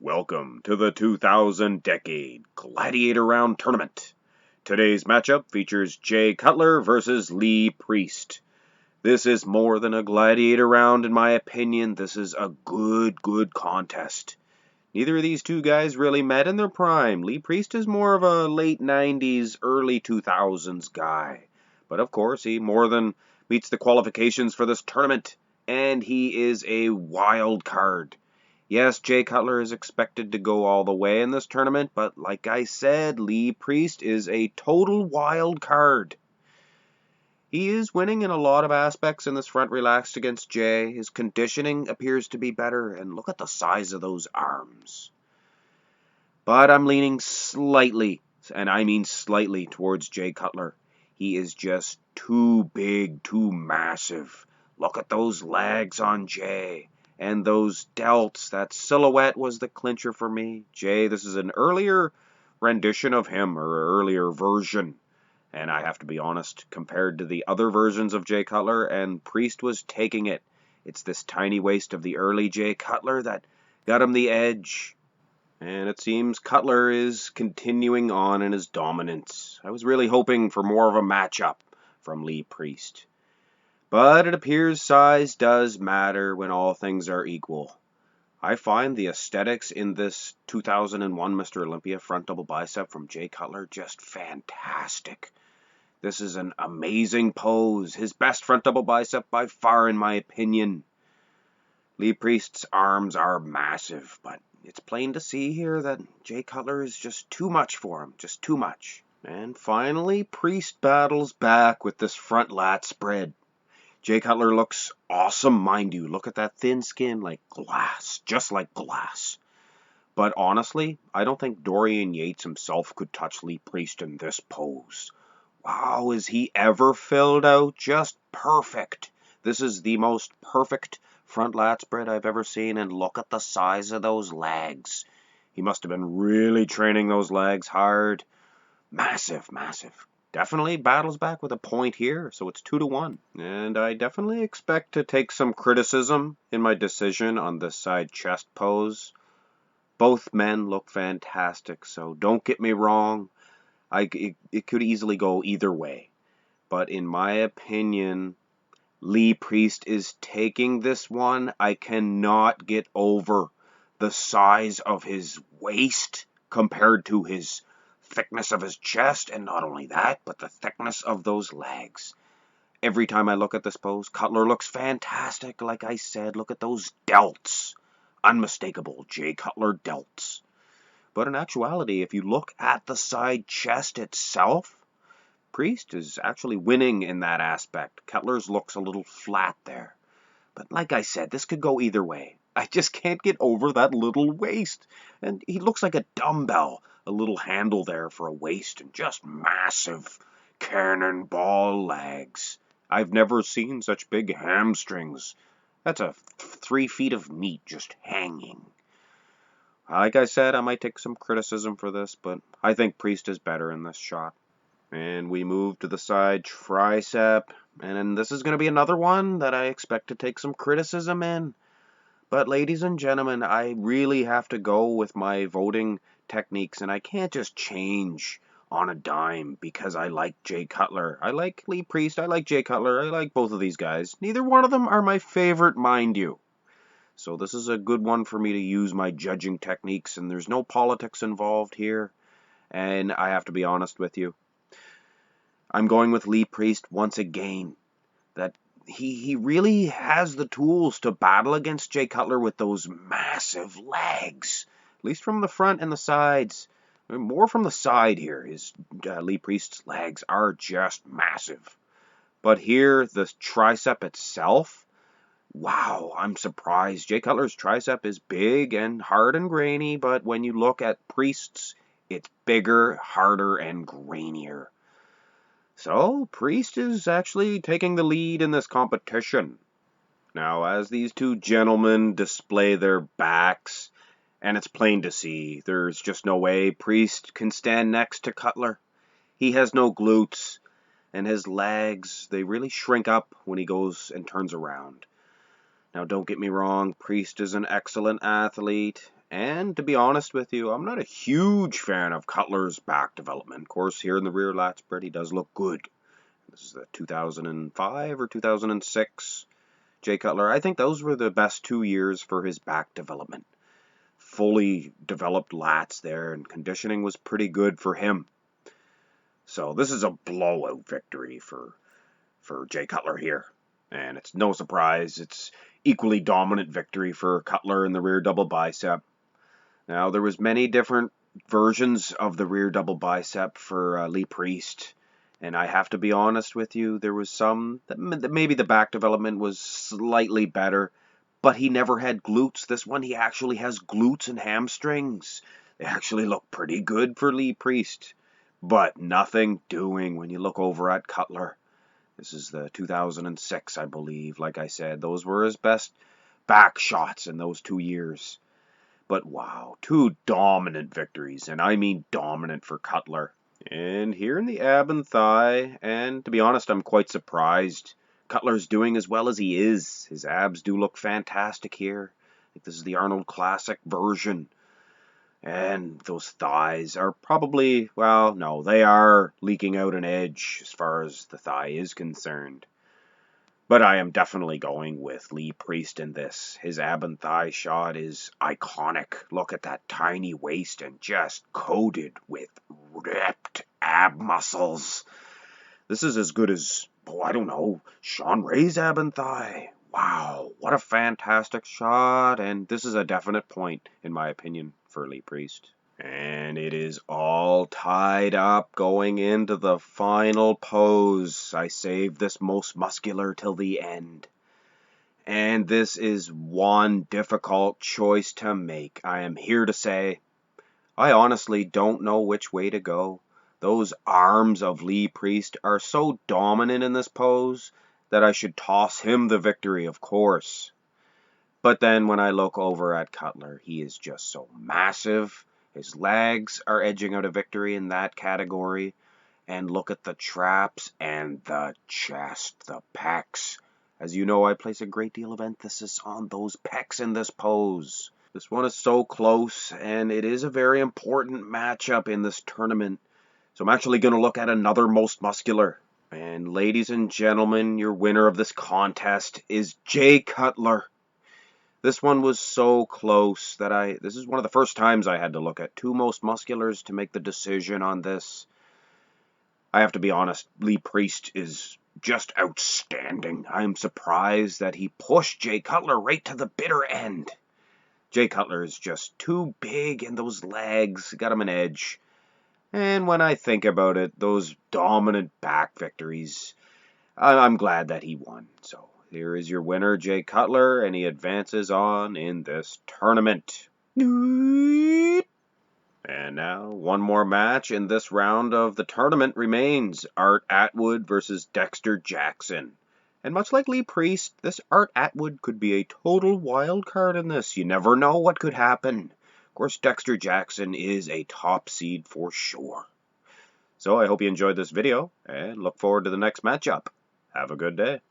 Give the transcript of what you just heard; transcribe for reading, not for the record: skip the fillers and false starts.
Welcome to the 2000 Decade Gladiator Round Tournament. Today's matchup features Jay Cutler versus Lee Priest. This is more than a gladiator round in my opinion. This is a good contest. Neither of these two guys really met in their prime. Lee Priest is more of a late 90s, early 2000s guy. But of course, he more than meets the qualifications for this tournament, and he is a wild card. Yes, Jay Cutler is expected to go all the way in this tournament, but like I said, Lee Priest is a total wild card. He is winning in a lot of aspects in this front relaxed against Jay. His conditioning appears to be better, and look at the size of those arms. But I'm leaning slightly, and I mean slightly, towards Jay Cutler. He is just too big, too massive. Look at those legs on Jay. And those delts, that silhouette was the clincher for me. Jay, this is an earlier rendition of him, or earlier version. And I have to be honest, compared to the other versions of Jay Cutler, and Priest was taking it. It's this tiny waist of the early Jay Cutler that got him the edge. And it seems Cutler is continuing on in his dominance. I was really hoping for more of a matchup from Lee Priest. But it appears size does matter when all things are equal. I find the aesthetics in this 2001 Mr. Olympia front double bicep from Jay Cutler just fantastic. This is an amazing pose, his best front double bicep by far in my opinion. Lee Priest's arms are massive, but it's plain to see here that Jay Cutler is just too much for him, just too much. And finally, Priest battles back with this front lat spread. Jay Cutler looks awesome, mind you. Look at that thin skin, like glass, just like glass. But honestly, I don't think Dorian Yates himself could touch Lee Priest in this pose. Wow, is he ever filled out? Just perfect. This is the most perfect front lat spread I've ever seen, and look at the size of those legs. He must have been really training those legs hard. Massive, massive. Definitely battles back with a point here, so it's 2-1. And I definitely expect to take some criticism in my decision on this side chest pose. Both men look fantastic, so don't get me wrong. It could easily go either way. But in my opinion, Lee Priest is taking this one. I cannot get over the size of his waist compared to his thickness of his chest, and not only that, but the thickness of those legs. Every time I look at this pose, Cutler looks fantastic. Like I said, look at those delts. Unmistakable Jay Cutler delts. But in actuality, if you look at the side chest itself, Priest is actually winning in that aspect. Cutler's looks a little flat there. But like I said, this could go either way. I just can't get over that little waist. And he looks like a dumbbell. A little handle there for a waist and just massive cannonball legs. I've never seen such big hamstrings. That's 3 feet of meat just hanging. Like I said, I might take some criticism for this, but I think Priest is better in this shot. And we move to the side tricep. And this is going to be another one that I expect to take some criticism in. But ladies and gentlemen, I really have to go with my voting techniques, and I can't just change on a dime because I like Jay Cutler. I like Lee Priest, I like Jay Cutler, I like both of these guys. Neither one of them are my favorite, mind you. So this is a good one for me to use my judging techniques, and there's no politics involved here. And I have to be honest with you. I'm going with Lee Priest once again. That he really has the tools to battle against Jay Cutler with those massive legs. At least from the front and the sides. More from the side here. His Lee Priest's legs are just massive. But here, the tricep itself, wow, I'm surprised. Jay Cutler's tricep is big and hard and grainy, but when you look at Priest's, it's bigger, harder, and grainier. So, Priest is actually taking the lead in this competition. Now, as these two gentlemen display their backs, and it's plain to see, there's just no way Priest can stand next to Cutler. He has no glutes, and his legs, they really shrink up when he goes and turns around. Now, don't get me wrong, Priest is an excellent athlete, And to be honest with you, I'm not a huge fan of Cutler's back development. Of course, here in the rear lat spread, he does look good. This is the 2005 or 2006 Jay Cutler. I think those were the best 2 years for his back development. Fully developed lats there, and conditioning was pretty good for him. So this is a blowout victory for Jay Cutler here. And it's no surprise, it's equally dominant victory for Cutler in the rear double bicep. Now, there was many different versions of the rear double bicep for Lee Priest. And I have to be honest with you, there was some that maybe the back development was slightly better, but he never had glutes. This one, he actually has glutes and hamstrings. They actually look pretty good for Lee Priest, but nothing doing when you look over at Cutler. This is the 2006, I believe. Like I said, those were his best back shots in those 2 years. But wow, 2 dominant victories, and I mean dominant for Cutler. And here in the ab and thigh, and to be honest, I'm quite surprised. Cutler's doing as well as he is. His abs do look fantastic here. I think this is the Arnold Classic version. And those thighs are probably, well, no, they are leaking out an edge as far as the thigh is concerned. But I am definitely going with Lee Priest in this. His ab and thigh shot is iconic. Look at that tiny waist and just coated with ripped ab muscles. This is as good as, oh, I don't know, Sean Ray's ab and thigh. Wow, what a fantastic shot. And this is a definite point, in my opinion, for Lee Priest. And it is all tied up going into the final pose. I saved this most muscular till the end. And this is one difficult choice to make. I am here to say, I honestly don't know which way to go. Those arms of Lee Priest are so dominant in this pose that I should toss him the victory, of course. But then when I look over at Cutler, he is just so massive. His legs are edging out a victory in that category. And look at the traps and the chest, the pecs. As you know, I place a great deal of emphasis on those pecs in this pose. This one is so close, and it is a very important matchup in this tournament. So I'm actually going to look at another most muscular. And ladies and gentlemen, your winner of this contest is Jay Cutler. This one was so close that this is one of the first times I had to look at 2 most musculars to make the decision on this. I have to be honest, Lee Priest is just outstanding. I'm surprised that he pushed Jay Cutler right to the bitter end. Jay Cutler is just too big, and those legs got him an edge. And when I think about it, those dominant back victories, I'm glad that he won. So here is your winner, Jay Cutler, and he advances on in this tournament. And now, one more match in this round of the tournament remains. Art Atwood versus Dexter Jackson. And much like Lee Priest, this Art Atwood could be a total wild card in this. You never know what could happen. Of course, Dexter Jackson is a top seed for sure. So I hope you enjoyed this video, and look forward to the next matchup. Have a good day.